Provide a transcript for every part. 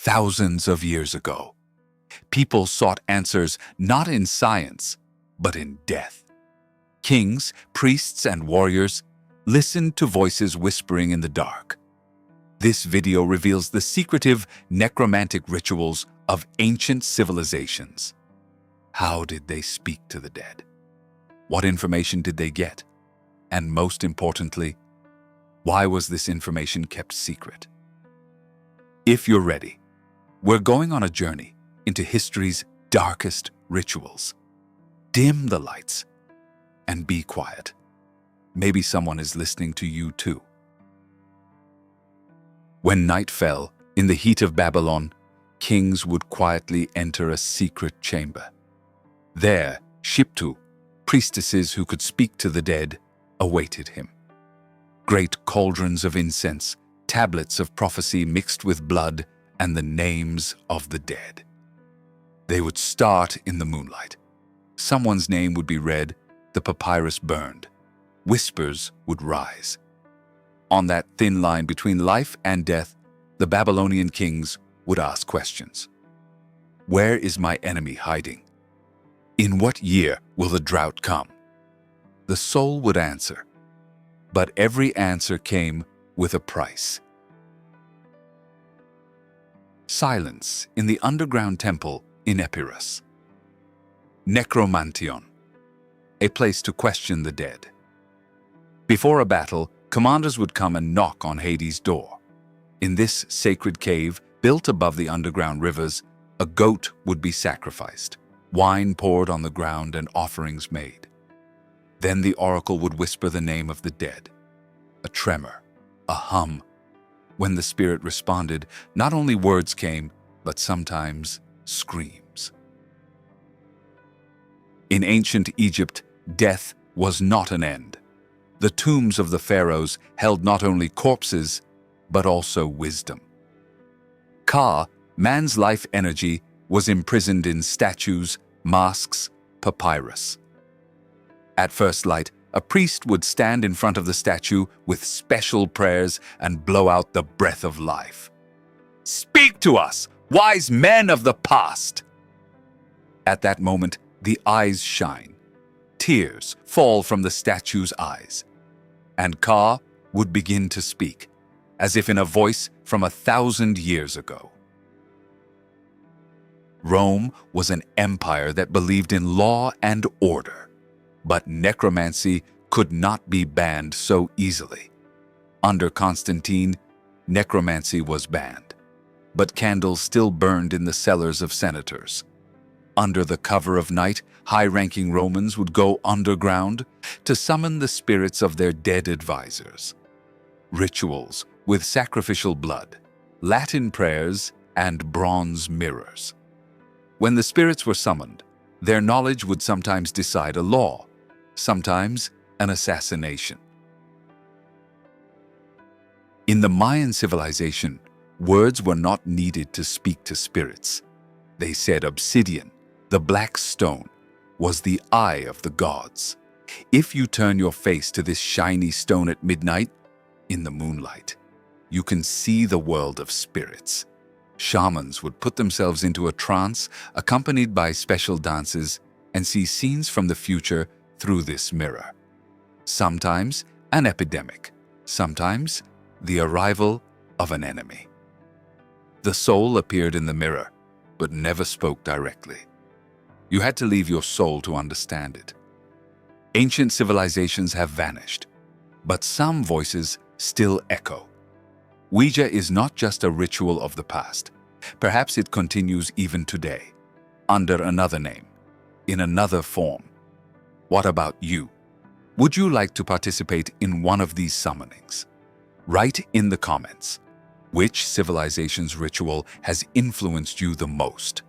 thousands of years ago. People sought answers not in science, but in death. Kings, priests, and warriors listened to voices whispering in the dark. This video reveals the secretive necromantic rituals of ancient civilizations. How did they speak to the dead? What information did they get? And most importantly, why was this information kept secret? If you're ready, we're going on a journey into history's darkest rituals. Dim the lights and be quiet. Maybe someone is listening to you too. When night fell, in the heat of Babylon, kings would quietly enter a secret chamber. There, Shiptu, priestesses who could speak to the dead, awaited him. Great cauldrons of incense, tablets of prophecy mixed with blood, and the names of the dead. They would start in the moonlight. Someone's name would be read, the papyrus burned. Whispers would rise. On that thin line between life and death, the Babylonian kings would ask questions. Where is my enemy hiding? In what year will the drought come? The soul would answer, but every answer came with a price. Silence in the underground temple in Epirus. Necromantion, a place to question the dead. Before a battle, commanders would come and knock on Hades' door. In this sacred cave, built above the underground rivers, a goat would be sacrificed, wine poured on the ground and offerings made. Then the oracle would whisper the name of the dead. A tremor, a hum. When the spirit responded, not only words came, but sometimes screams. In ancient Egypt, death was not an end. The tombs of the pharaohs held not only corpses, but also wisdom. Ka, man's life energy, was imprisoned in statues, masks, papyrus. At first light, a priest would stand in front of the statue with special prayers and blow out the breath of life. "Speak to us, wise men of the past!" At that moment, the eyes shine. Tears fall from the statue's eyes. And Ka would begin to speak, as if in a voice from 1,000 years ago. Rome was an empire that believed in law and order, but necromancy could not be banned so easily. Under Constantine, necromancy was banned, but candles still burned in the cellars of senators. Under the cover of night, high-ranking Romans would go underground to summon the spirits of their dead advisors. Rituals with sacrificial blood, Latin prayers, and bronze mirrors. When the spirits were summoned, their knowledge would sometimes decide a law, sometimes an assassination. In the Mayan civilization, words were not needed to speak to spirits. They said obsidian, the black stone, was the eye of the gods. If you turn your face to this shiny stone at midnight, in the moonlight, you can see the world of spirits. Shamans would put themselves into a trance accompanied by special dances and see scenes from the future through this mirror. Sometimes an epidemic, sometimes the arrival of an enemy. The soul appeared in the mirror, but never spoke directly. You had to leave your soul to understand it. Ancient civilizations have vanished, but some voices still echo. Ouija is not just a ritual of the past. Perhaps it continues even today, under another name, in another form. What about you? Would you like to participate in one of these summonings? Write in the comments, which civilization's ritual has influenced you the most?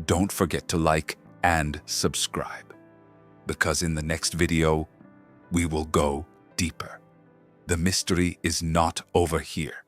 Don't forget to like and subscribe, because in the next video, we will go deeper. The mystery is not over here.